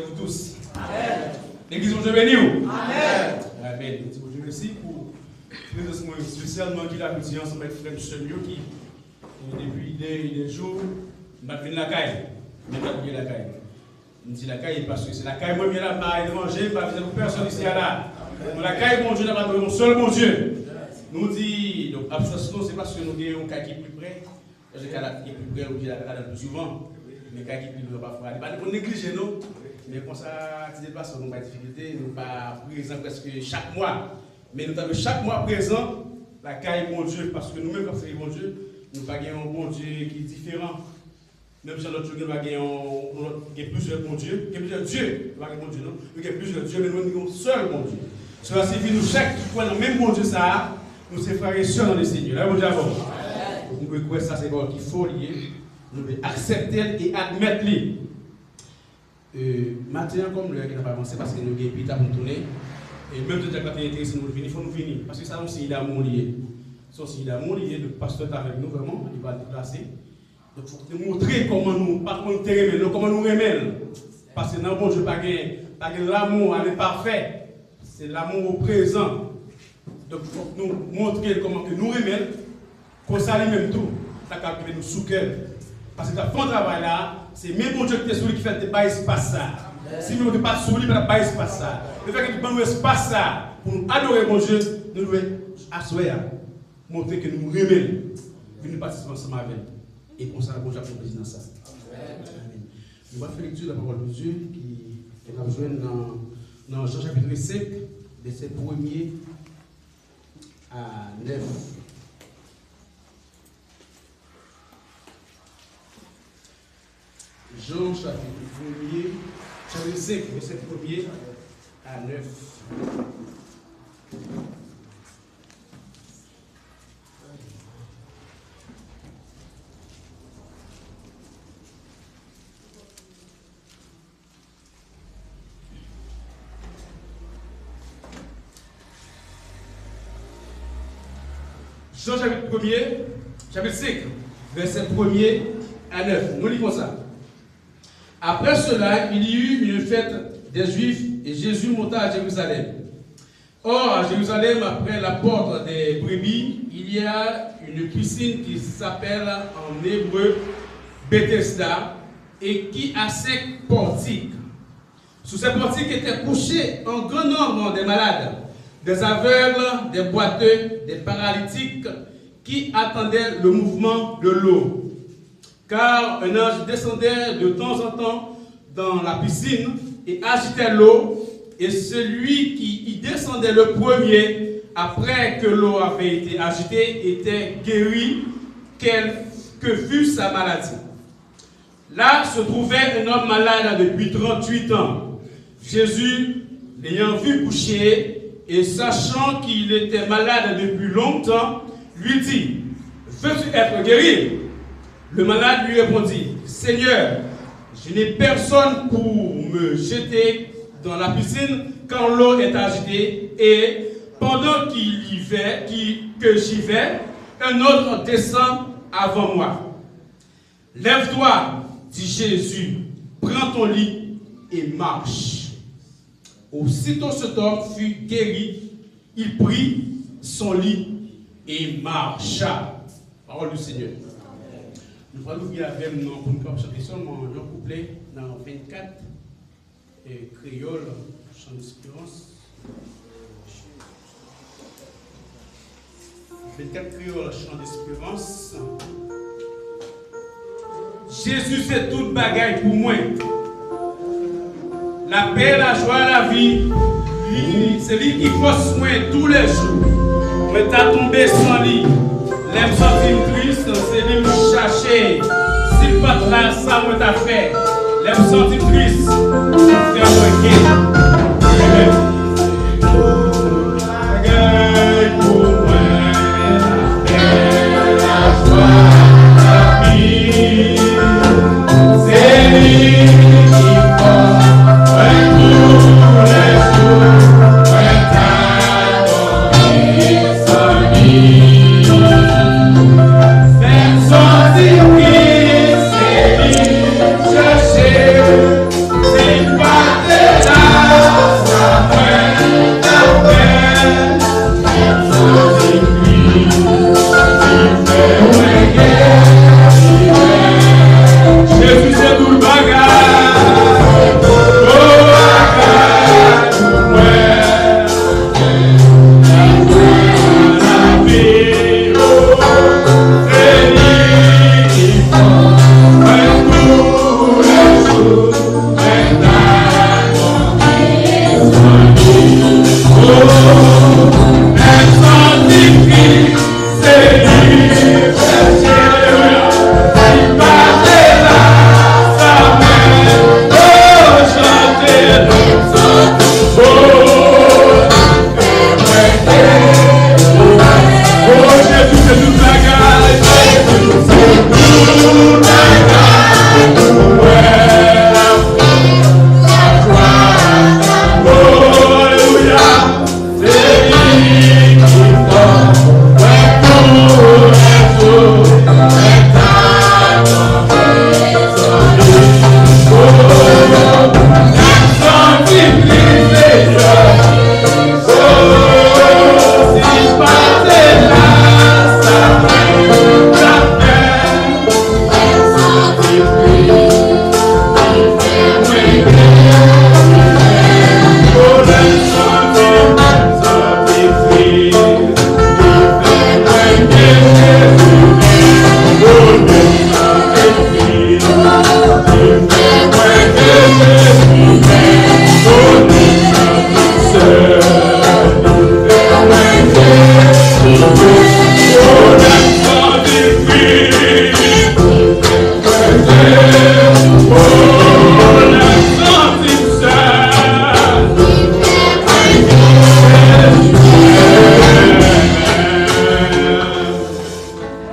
Vous tous. Amen. L'église, je bénis. Amen. Amen. Je remercie pour le présence spécialement qui a dit ensemble avec frère Michel qui depuis des jours m'a venu la caille. Mais pas oublier la caille. Je dis la caille parce que c'est la caille moi bien là pas manger pas besoin de personne ici là. La caille mon Dieu n'a pas de mon seul mon Dieu. Nous dit donc absence c'est parce que nous avons un cas qui est plus près. Parce que le cas qui est plus près ou qui est plus souvent. Mais cas qui est plus loin parfois. Il pas négliger nous. Mais pour ça, tu déplaces, nous avons des difficultés, nous sommes pas présents presque chaque mois. Mais nous avons chaque mois présent la caille mon Dieu, parce que nous-mêmes, quand c'est mon Dieu, nous n'avons pas un bon Dieu qui est différent. Même si notre Dieu, nous avons plusieurs bons dieux, il y a plusieurs dieux, nous avons bon Dieu, non? Il y a plusieurs dieux, mais nous avons un seul bon Dieu. Cela signifie nous chaque qui croit dans le même bon Dieu, ça, nous sommes frères et sœurs dans le Seigneur. Là, bon Dieu, avant. Nous pouvons croire ça, c'est bon, qu'il faut lier, nous devons accepter et admettre les. Maintenant, comme l'heure qui n'a pas avancé parce que nous avons un peu pour nous tourner, et même si nous avons intéressé nous venir, il faut nous venir. Parce que ça, c'est un signe d'amour lié. C'est un signe d'amour lié, le pasteur est avec nous, vraiment, il va déplacer. Donc, il faut nous montrer comment nous, par contre, comment nous remettons. Parce que dans le bon Dieu, pas de l'amour à l'imparfait, c'est l'amour au présent. Donc, il faut nous montrer comment que nous remettons, qu'on s'allie même tout, ça va nous sous cœur. Parce que dans le travail là, c'est même mon Dieu qui est sur lui qui fait des pas espace ça. Si nous ne sommes pas sur lui, il n'y a pas espace ça. Le fait que nous espace ça pour nous adorer mon Dieu, nous devons assurer, montrer que nous nous remettons, que nous participons ensemble avec. Et pour ça, bon Dieu pour président ça. Amen. Nous allons faire lecture de la parole de Dieu qui est rejointe dans Jean chapitre 5, verset 1er à 9. Jean chapitre 5, verset 1er à 9. Jean chapitre 1er, chapitre 5, verset 1er à 9. Nous lisons ça. Après cela, il y eut une fête des Juifs et Jésus monta à Jérusalem. Or, à Jérusalem, après la porte des brebis, il y a une piscine qui s'appelle en hébreu Bethesda et qui a 5 portiques. Sous ces portiques étaient couchés un grand nombre de malades, des aveugles, des boiteux, des paralytiques qui attendaient le mouvement de l'eau. Car un ange descendait de temps en temps dans la piscine et agitait l'eau, et celui qui y descendait le premier, après que l'eau avait été agitée, était guéri, quelle que fût sa maladie. Là se trouvait un homme malade depuis 38 ans. Jésus, l'ayant vu couché, et sachant qu'il était malade depuis longtemps, lui dit, « Veux-tu être guéri ?» Le malade lui répondit, « Seigneur, je n'ai personne pour me jeter dans la piscine quand l'eau est agitée, et pendant que j'y vais, un autre descend avant moi. Lève-toi, dit Jésus, prends ton lit et marche. » Aussitôt cet homme fut guéri, il prit son lit et marcha. Parole du Seigneur. Nous allons ouvrir avec nous pour nous chanter seulement un couplet dans 24 et créole, chant d'espérance. 24 créole, chant d'espérance. Jésus, c'est toute bagaille pour moi. La paix, la joie, la vie, c'est lui qui force moi tous les jours. Mais t'as tombé sans lit. L'aime sentir triste, c'est lui me chercher. S'il pas de là, ça me t'a fait. L'aime sentir triste, c'est un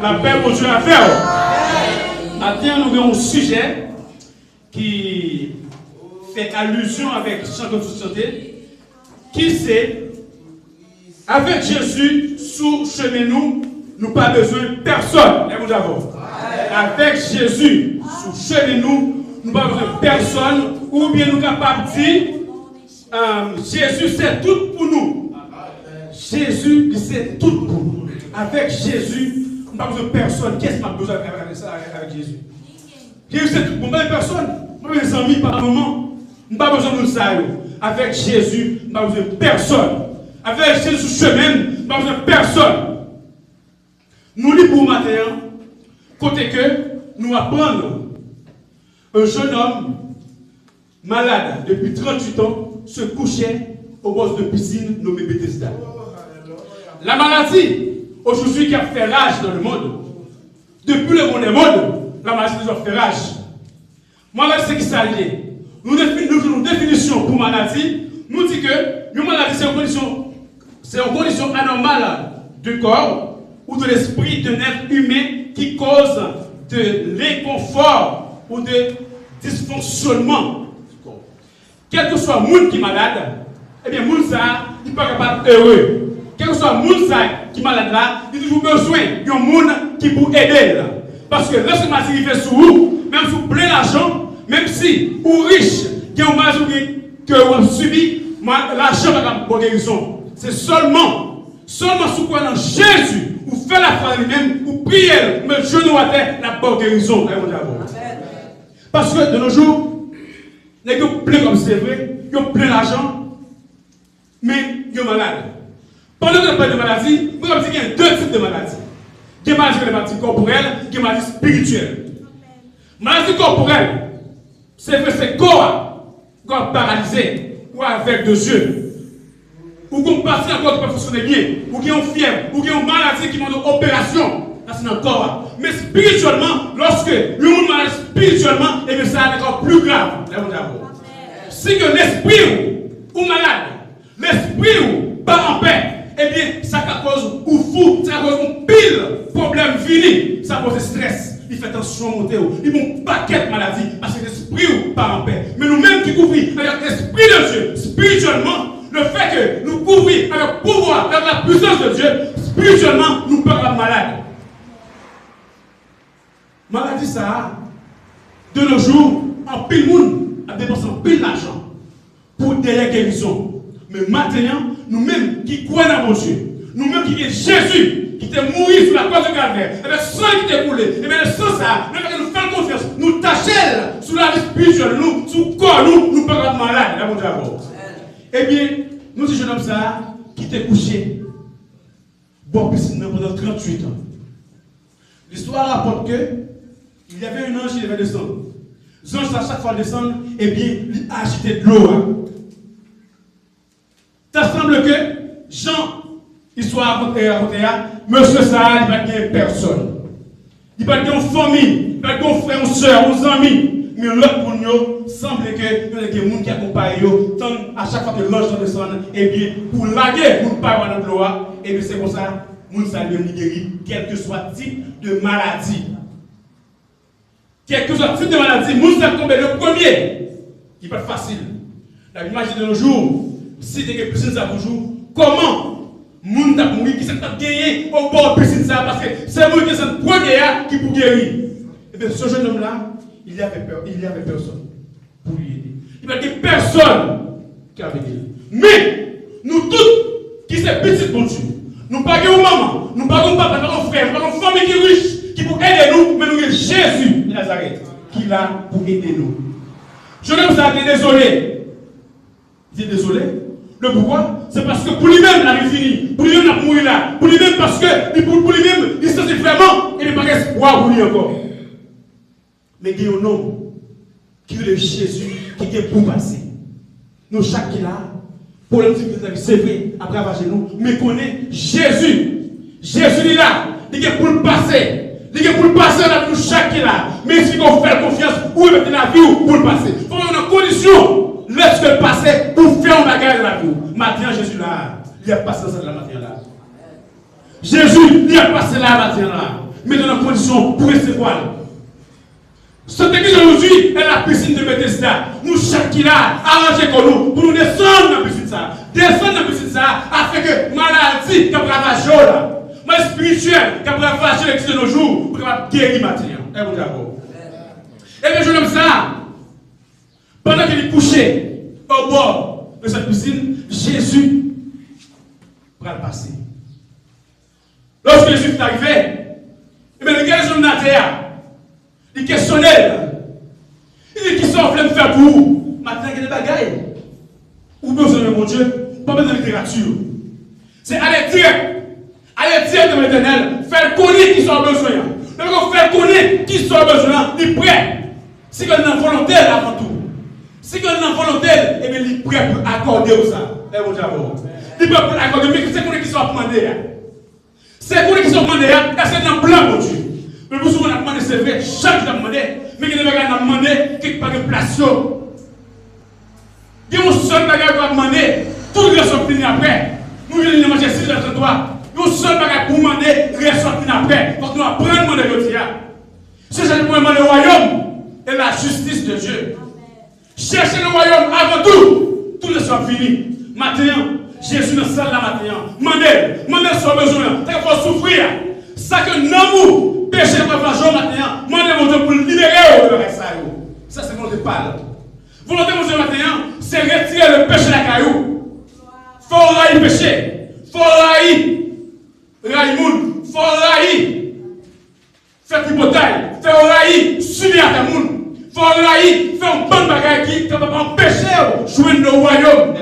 La paix pour Dieu à faire. Maintenant, nous avons un sujet qui fait allusion avec chant que vous chantez, qui c'est avec Jésus sous chemin nous pas besoin de personne. Avec Jésus sous chemin nous pas besoin de personne, ou bien nous capables de dire Jésus c'est tout pour nous. Jésus c'est tout pour nous. Avec Jésus, nous pas besoin de personne. Qu'est-ce qu'on a besoin avec Jésus? Jésus c'est tout pour nous, pas de personne. Pas des amis par moment. Nous pas besoin de ça. Avec Jésus, nous pas besoin de personne. Avec Jésus sous chemin, nous pas besoin de personne. Nous lisons pour matin, côté que nous apprenons un jeune homme malade depuis 38 ans se couchait au bord de piscine nommée Bethesda. La maladie, aujourd'hui, qui a fait rage dans le monde, depuis le monde des mondes, la maladie a fait rage. Maladie, c'est qui ça lié? Nous avons une définition pour maladie. Nous disons que une maladie, c'est une condition anormale du corps ou de l'esprit d'un être humain qui cause de l'inconfort ou de dysfonctionnement du corps. Quel que soit le monde qui est malade, eh bien, le monde il n'est pas capable d'être heureux. Quel que soit le monde qui est malade là, il a toujours besoin d'un monde qui peut aider. Parce que lorsque la maladie fait sur vous, même si vous plein d'argent, même si vous êtes riche, il y a une maladie que vous avez subi, l'argent va pas de guérison. C'est seulement si vous croyez en Jésus, vous faites la foi lui-même, vous priez, vous mettez le genou à terre, la bonne guérison. Parce que de nos jours, les gens plein comme c'est vrai, ils ont plein d'argent, mais ils sont malades. Pendant que nous parlons de maladie, nous avons dit qu'il y a deux types de maladies. Il y a des maladies corporelles, il y a des maladies spirituelles. Maladie corporelle, c'est vrai, c'est corps paralysé, ou avec deux yeux. Ou qu'on passe encore qui peut fonctionner bien, ou qui ont fièvre, ou qui ont maladie qui demande opération. Là, c'est dans le corps. Mais spirituellement, lorsque l'homme est malade spirituellement, et bien ça est encore plus grave. Si que l'esprit ou malade, l'esprit ou pas en paix, eh bien, ça cause ou fou, ça cause un pile problème fini, ça cause stress. Il fait tension monter, il y a un paquet de maladies parce que l'esprit ou pas en paix. Mais nous-mêmes qui couvrons avec l'esprit de Dieu, spirituellement, le fait que nous couvrons avec le pouvoir, avec la puissance de Dieu, spirituellement, nous ne sommes pas malades. Maladie, ça, de nos jours, en pile monde a dépensé en pile d'argent pour des guérisons. Mais maintenant, nous-mêmes qui croyons dans mon Dieu, nous-mêmes qui est Jésus, qui était mort sur la croix de Calvaire, et le sang qui était coulé, et bien le sang, ça, nous faisons confiance, nous tâchons sur la vie spirituelle, nous, sur le corps, nous ne sommes pas malades. Là, mon Dieu, eh bien, nous, ce jeune homme, ça, qui était couché, bon, piscine pendant 38 ans. L'histoire rapporte que il y avait un ange qui devait descendre. L'ange, à chaque fois descendre, eh bien, il agitait de l'eau. Ça semble que Jean, histoire racontée, monsieur ça, il va gagner personne. Il va gagner une famille, il va gagner un frère, une soeur, un ami. Mais l'autre pour nous, semble que il y a des gens qui accompagnent, à chaque fois que l'ange descend, eh bien, pour laguer, nous ne pas avoir de loi, et bien c'est comme ça, nous sommes guéris, quel que soit le type de maladie. Quel que soit le type de maladie, nous sommes tombés le premier. Il n'est pas facile. La image de nos jours, si tu as une piscine, ça toujours, comment nous sommes mourir, qui s'est gagné au bord de piscine, ça, parce que c'est moi qui est le premier qui peut guérir. Et bien, ce jeune homme-là, il n'y avait personne pour lui aider. Il n'y avait personne qui avait aidé. Mais, nous tous, qui sommes petits pour Dieu, nous parlons de maman, nous parlons de papa, nous parlons de frère, nous parlons de famille qui est riche, qui peut aider nous, mais nous avons Jésus de Nazareth qui est là pour aider nous. Je ne vous ai désolé. Il est désolé. Le pourquoi? C'est parce que pour lui-même, la vie finie. Pour lui-même, il a mouru là. Pour lui-même, parce que pour lui-même, il se sent vraiment, il n'est pas espoir pour lui encore. Mais il y a un homme qui est Jésus, qui est pour passer. Nous, chaque qui est là, pour le petit c'est vrai, après avoir chez nous, mais connaît Jésus. Jésus est là, il est pour le passer. Il est pour le passer dans tout chaque qui là. Mais si on fait confiance, ou mettre la vie pour le passer. Il faut avoir une condition. Laisse le passer pour faire un bagage de la vie. Maintenant, Jésus là, il a passé dans cette matin là. Jésus, il a passé là, matin là. Mais dans une condition pour recevoir. Cette église aujourd'hui est la piscine de Bethesda. Nous, chaque qui là, arrangez pour nous descendre dans la piscine ça. Descendre dans la piscine ça, afin que maladie qui a ravagé là. Mais spirituel, qui a ravagé l'église de nos jours, pour guérir matin. Et vous d'accord. Et bien, je l'aime ça. Pendant qu'il est couché au bord de cette piscine, Jésus va le passer. Lorsque Jésus est arrivé, et bien, le gars de la terre, il questionnait. Il dit qui sont en train de faire pour vous. Maintenant, il y a des bagailles. Ou besoin de mon Dieu, pas besoin de littérature. C'est aller dire de l'éternel, faire connaître qui sont en besoin. Donc, faire connaître qui sont en besoin, il est prêt. Si on est volontaire avant tout. Si on est volontaire, eh bien, il est prêt pour accorder ça. Il est prêt pour accorder, mais c'est connaître qui sont demandés. C'est connaître qui sont demandés, c'est dans le plan, mon Dieu. Mais vous souvent, on a demandé, c'est vrai, chaque jour, on a demandé, mais il y a des bagages qui ont demandé, quelque part de place. Il y a un seul bagage qui a demandé, tout le reste sont finis après. Nous, venons de manger 6 heures de toi. Il y a un seul bagage pour demander, le reste sont finis après. Donc, nous apprenons de demander. C'est ça pour demander le royaume et la justice de Dieu. Cherchez le royaume avant tout le reste sont finis. Maintenant, Jésus ne sert la maintenant. Demandez son besoin. Il faut souffrir. Ça que nous, péché de vengeance maintenant, demandez mon Dieu pour libérer le reste. Ça, c'est volonté parle. Volonté mon Dieu maintenant, c'est retirer le péché de la caillou. Faut railler le péché. Faut railler moun. Faut railler. Faire du bataille. Faut railler subir à ta moun. Faut railler. Faire un bon bagage qui va empêcher de jouer le royaume.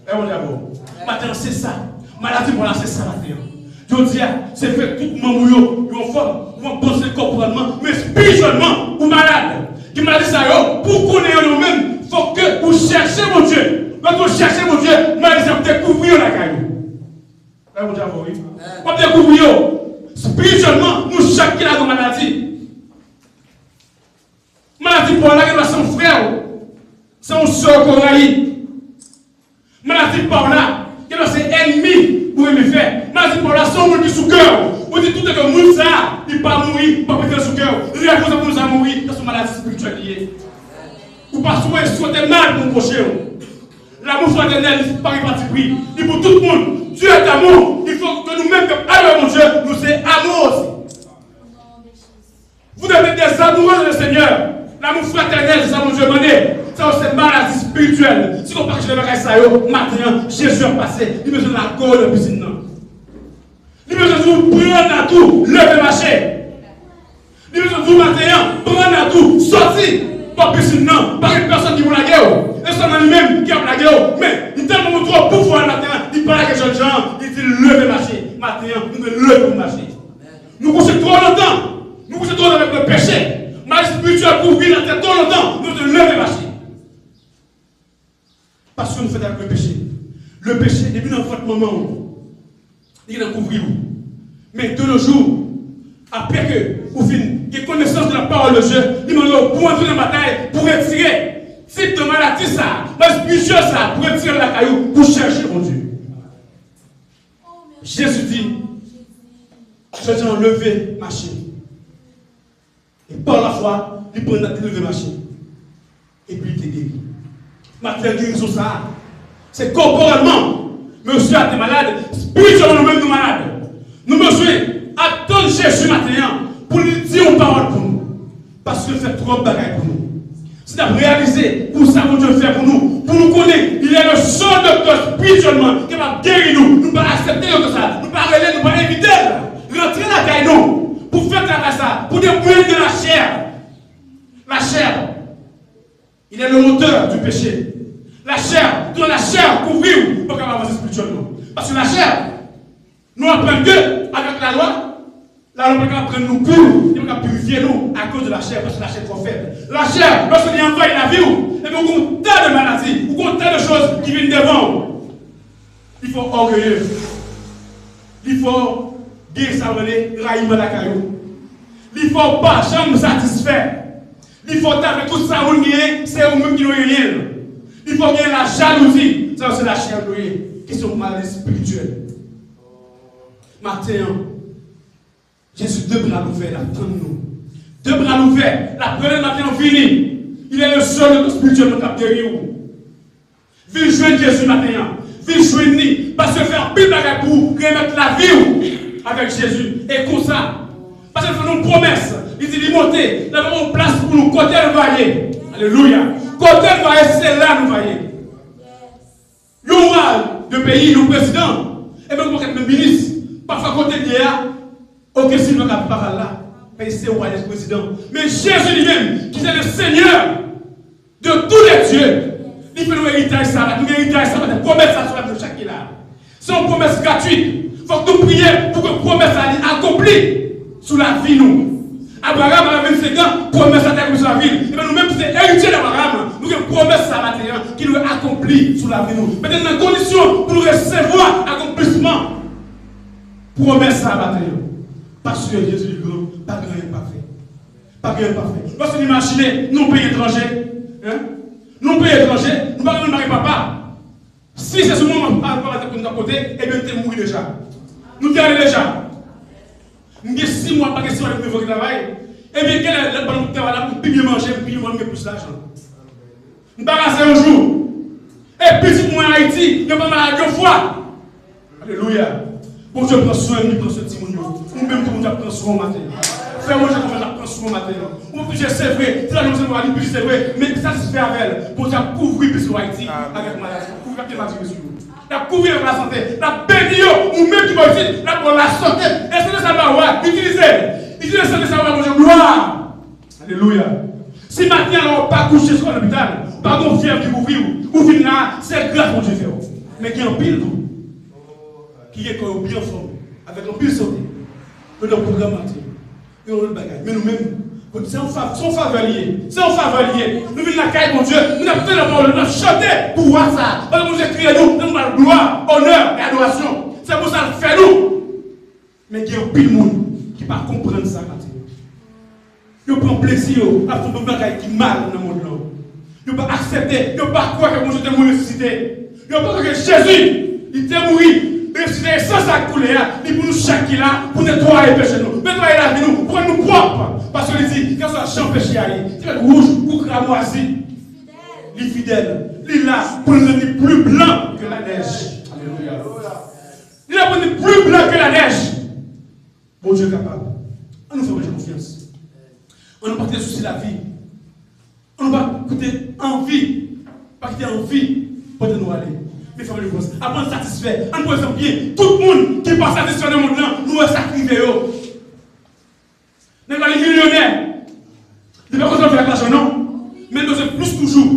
Et on d'abord. Maintenant, c'est ça. Maladie, voilà, c'est ça maintenant. Je dis, c'est fait tout le monde, ils ont forme, ils vont penser corporellement, mais spirituellement, ou malade. Qui m'a dit ça, pour connaître nous-mêmes, il faut que vous cherchez mon Dieu. Quand vous cherchez mon Dieu, maladie, vous découvrez la caillou. Là, vous dites, oui. Vous découvrez. Spirituellement, nous chaque qui a une maladie. Maladie pour la gueule, c'est son frère, c'est un soeur qu'on a eu. Maladie par là, c'est ennemi. Pour me faire, mais pour la somme qui sous cœur. Vous dites tout que moun ça, il pas mourir, pas peut-être sous cœur. Il y a cause pour nous mourir dans son maladie spirituelle liée. Ou pas souvent souhaiter mal pour prochain. L'amour fraternel, il pas parti pris. Il pour tout le monde. Dieu est amour. Il faut que nous-mêmes, alors mon Dieu, nous c'est amour aussi. Vous devez être des amoureux du Seigneur. L'amour fraternel, c'est ça mon Dieu demandé. Ça c'est maladie spirituelle. Si on parle de la ça, maintenant, Jésus est passé. Il besoin de la corde de piscine. Il besoin de vous prendre à tout, lever marcher. Il besoin de vous maintenant, prendre à tout, sortir. Pas piscine, non. Pas une personne qui vous la guerre. Et c'est lui-même qui a la guerre. Mais il tellement trop pour voir maintenant. Il parle avec les jeunes gens. Il dit lever marcher. Maintenant, nous devons lever marcher. Nous couchons trop longtemps. Nous couchons trop avec le péché. Mais spirituel pour vivre dans trop longtemps. Nous devons lever marcher. Parce que nous faisons avec le péché. Le péché, depuis notre moment, il est couvert. Mais de nos jours, après que vous avez connaissance de la parole de Dieu, il m'a dit pour entrer dans la bataille, pour retirer type de maladie, ça, mais spirituel, ça, pour retirer la caillou, pour chercher mon Dieu. Jésus dit, je vais enlever ma chaîne. Et par la foi, il prend la lever ma chaîne. Et puis il te guérit. Maintenant, guérison ça, c'est corporellement. Monsieur a été malade, spirituellement nous-mêmes nous malades. Nous besoin attendre Jésus maintenant pour lui dire une parole pour nous. Parce qu'il fait trop de bagages pour nous. C'est à réaliser pour ça que Dieu fait pour nous connaître. Il est le seul docteur spirituellement qui va guérir nous. Nous ne pouvons pas accepter de ça. Nous ne pouvons pas relayer, nous ne pouvons pas éviter. Rentrer la caille nous pour faire ça, pour débrouiller de la chair. La chair, il est le moteur du péché. La chair, dans la chair, couvrir pour qu'on avance spirituellement. Parce que la chair, nous apprenons que, avec la loi va prendre nous pour, il va purifier nous à cause de la chair, parce que la chair est trop faible. La chair, lorsqu'on y envoie la vie, et bien, on a tant de maladies, on a tant de choses qui viennent devant. Il faut orgueilleux. Il faut dire ça, raillement la caillou. Il ne faut pas jamais satisfaire. Il faut avec tout ça, c'est vous-même qui n'avez rien. Il faut gagner la jalousie. Ça, c'est la chair qui sont malades spirituels. Matin, Jésus, deux bras ouverts, attendez-nous. Deux bras ouverts, la première matin finie. Il est le seul spirituel qui a guéri. Viens jouer Jésus matin. Viens jouer ni. Parce que faire pile bagarre pour remettre la vie avec Jésus. Et comme ça. Parce qu'il fait une promesse. Il dit, il monter. Nous avons une place pour nous côté le vailler. Alléluia. Côté le vailler, c'est là nous vailler. Nous mal de pays, le président. Et même pour être le ministre. Parfois, côté de l'IA. Ok, si nous n'avons pas là. Mais c'est le président. Mais Jésus lui-même, qui est le Seigneur de tous les dieux. Il fait nous héritage ça. Nous héritage ça. Nous promesse ça sur la de chaque là. C'est une promesse gratuite. Il faut que nous prions pour que la promesse soit accomplie sur la vie nous. Abraham a 25 ans, promesse à terre sur la vie. Et bien nous-mêmes, c'est héritier d'Abraham. Nous avons une promesse à matin qui nous est accomplie sur la vie nous. Maintenant, dans la condition pour nous recevoir accomplissement. Promesse à matin. Parce que Jésus est grand, pas grand et parfait. Pas grand et parfait. Lorsque vous imaginez, nous pays étrangers, nous pays étrangers, nous ne parlons pas de papa. Si c'est ce moment par rapport à notre côté, eh bien, nous mourons déjà. Nous sommes allés déjà. Nous avons 6 mois, pas question avec le travail. Eh bien, quel est le bon travail là pour bien manger, pour bien manger plus d'argent? Nous avons passé un jour. Et petit moi en Haïti, nous avons mal à 2 fois. Alléluia. Bon Dieu prend soin de nous, prend ce petit monde. Nous-mêmes, tout le monde prend soin matin. Frère, moi, je prends soin matin. C'est vrai, c'est la notion de la vie, c'est vrai, mais ça se fait avec elle. Pour couvrir plus Haïti avec maladie. Couvrir la maladie. La couvrir la santé, la bénir, ou même qui va utiliser pour la santé. Et c'est de ça va utiliser. Utiliser ça de ça va manger gloire. Alléluia. Si maintenant on ne pas coucher sur l'hôpital, pas qu'on fièvre qui vous vit, ou venez là, c'est grâce pour Dieu faire. Mais qui est en pile, qui est bien formé, avec un pile santé, que le programme matin, et on le bagaille. Mais nous-mêmes, c'est un favelier. C'est un favelier. Nous venons la caille, mon Dieu. Nous avons fait la parole. Nous avons chanté pour voir ça. Parce que nous écrivons nous. Nous avons gloire, honneur et adoration. C'est pour ça que fait nous. Mais il y a un pile monde qui ne peut pas comprendre ça. Ils prennent plaisir à faire des bagailles qui mal dans le monde. Ils ne peuvent pas accepter. Ils ne peuvent pas croire que mon Dieu est ressuscité. Ils ne peuvent pas que Jésus, il était mort. Ressuscité sans sa couleur. Il pour nous chaquer là, pour nettoyer les péchés nous. Nettoyer la vie nous, pour nous propres. Parce qu'il dit, quand ça change péché à lui, il va rouge ou cramoisi. Il est fidèle. Il est là pour nous rendre plus blanc que la neige. Alléluia. Il est là pour nous plus blanc que la neige. Bon Dieu est capable. On nous fait confiance. On ne va pas quitter souci la vie. On ne va pas quitter envie. Pas quitter envie pour nous aller. Mais il faut le penser. Après, on satisfait. On peut bien. Tout le monde qui passe satisfait dans le monde, nous est sacrifié. N'est pas les millionnaires. Il ne va pas faire l'argent, non. Mais nous sommes plus toujours.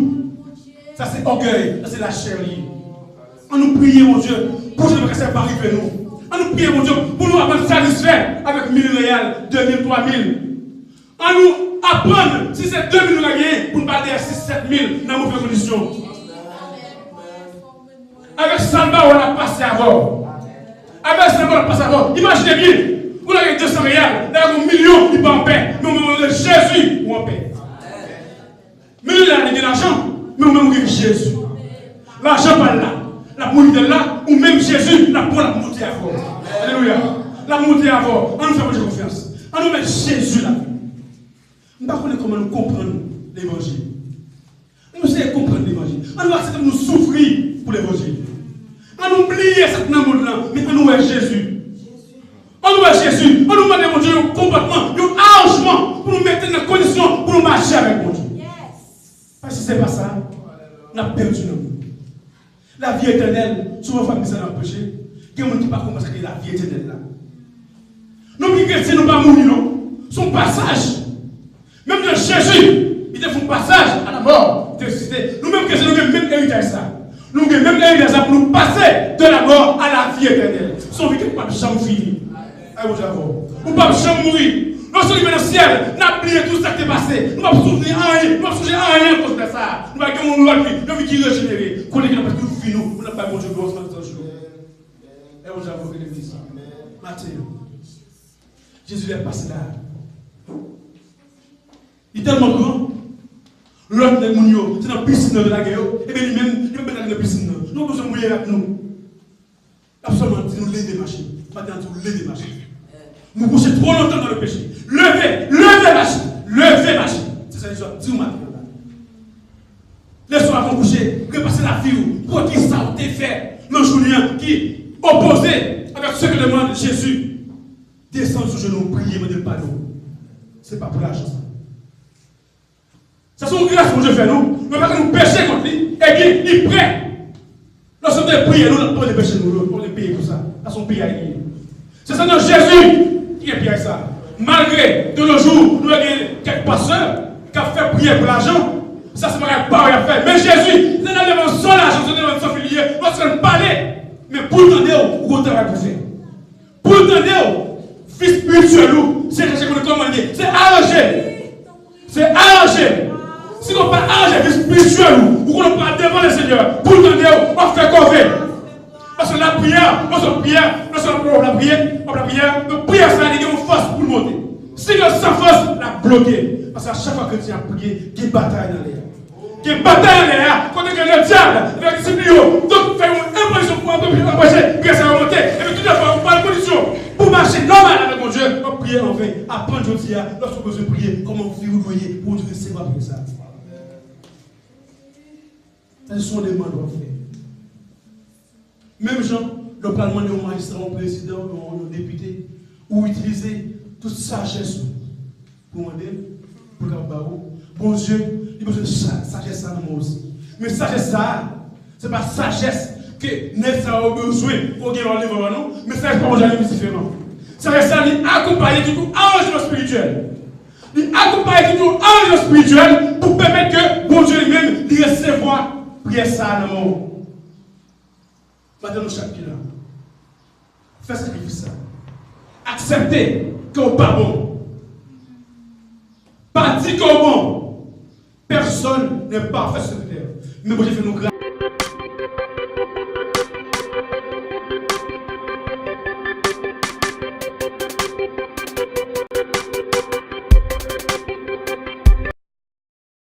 Ça, c'est orgueil. Ça, c'est la chair. On nous prie, mon Dieu, pour que ça ne pas arriver nous. On nous prie, mon Dieu, pour nous apprendre satisfait avec 1000 réals, 2000, 3000. On nous apprendre, si c'est 2000 nous gagner, pour nous parler à 6, 7000 dans mauvaise condition. Avec Samba, on a passé avant. Avec Samba, on a passé avant. Imaginez bien, vous avez 200 réals, dans un million, il n'est pas en paix. Mais au moment de Jésus, ou en paix. Mais il a de l'argent, mais au moment de Jésus. L'argent pas là. La montée de là, ou même Jésus, la pour la montée à fort. Alléluia. La montée à fort. On nous fait confiance. On nous met Jésus là. Nous ne savons pas comment nous comprendre l'évangile. Nous savons comprendre l'évangile. On nous accepter de nous souffrir pour l'évangile. On oublie cette monde-là, mais on nous est Jésus. On nous est Jésus. On nous demande, mon Dieu, un comportement, un arrangement pour nous mettre dans la condition pour nous marcher avec mon Dieu. Parce que si ce n'est pas ça, on a perdu notre monde. La vie éternelle, souvent, on ça dans le péché. Il y a des gens qui ne comprennent pas la vie éternelle là. Nous, les chrétiens, nous ne pas mourir, non. Son passage. Même dans Jésus, il te fait un passage à la mort. Nous-mêmes, chrétiens, nous avons même héritage ça. Nous avons même héritage ça pour nous passer de la mort à la vie éternelle. Son vie qui ne peut pas jamais finir. Ou ne pas jamais mourir. Lorsque nous venons dans le ciel, nous avons oublié tout ça qui est passé. Nous ne pouvons pas souvenir à rien. Nous ne pouvons pas souvenir à rien à cause de ça. Nous avons une loi de vie qui est régénérée. Qu'on est parce que nous vivons. Nous n'avons pas bon Dieu pour nous faire un jour. Et vous avons l'église. Matthieu. Jésus est passé là. tellement grand. L'autre, c'est dans la piscine de la guerre. Et bien lui-même, il peut mettre dans la piscine. Nous devons mouiller avec nous. Absolument, nous lever des machines. Maintenant, nous lever des machines. Nous couchons trop longtemps dans le péché. Levez machine. C'est ça, les dis-moi. Laissez-moi qu'on couche, repasser la vie, pour qui ça a été fait. Le journée qui opposé avec ce que demande Jésus. Descendre sur genoux, prier, me pardon. Ce n'est pas pour l'argent. Ça sont grâce que Dieu fait nous. Mais pas que nous péchons contre lui. Et bien, il est prêt. Lorsque nous prions, nous n'avons pas de péché, nous les payer pour ça. À son pays à lui. C'est ça notre Jésus qui est payé ça. Malgré de nos jours, nous avons quelques pasteurs qui ont fait prier pour l'argent. Ça, c'est pas rien à faire. Mais Jésus, c'est dans le son l'argent, c'est dans le son filier. Lorsqu'on parlait, mais pour le temps, vous avez travail pour faire. Pour le temps, fils spirituel, c'est c'est arrangé. C'est arrangé. Si on ne pas arranger fils spirituel, ou qu'on ne pas devant le Seigneur, pour le temps, on fait corvée. Parce que la prière, lorsqu'on la prière, la prière, ça a une force pour le monter. Si on sans force, la bloquer. Parce qu'à chaque fois que tu as prié, il y a une bataille dans l'air. Il y a une bataille dans l'air. Quand tu as le diable, avec les disciples, donc faire une imposition pour empêcher, puis ça va monter. Et puis tout à fait, on parle de condition. Pour marcher normal avec mon Dieu, on prie en vain. Apprendre aujourd'hui, lorsqu'on peut se prier, comment vous voyez pour Dieu recevoir après ça. Ce sont des mandats à faire. Même gens, le parlement de magistrat, au président, au député, ou utiliser toute sagesse pour demander, pour bon Dieu, il a besoin de sagesse dans nous aussi. Mais sagesse ça, ce n'est pas sagesse que nous avons besoin pour gagner le livre, non? Mais sagesse pas aujourd'hui différent. Sagesse ça, il accompagne tout arrangement spirituel. Il accompagne tout arrangement spirituel pour permettre que bon Dieu lui-même lui recevoir prière ça dans le monde. Maintenant, nous chaque là. Fais sacrifice ça. Acceptez qu'on n'est pas bon. Pas dit qu'on est bon. Personne n'est parfait sur terre. Mais bon, j'ai fait nos grâces.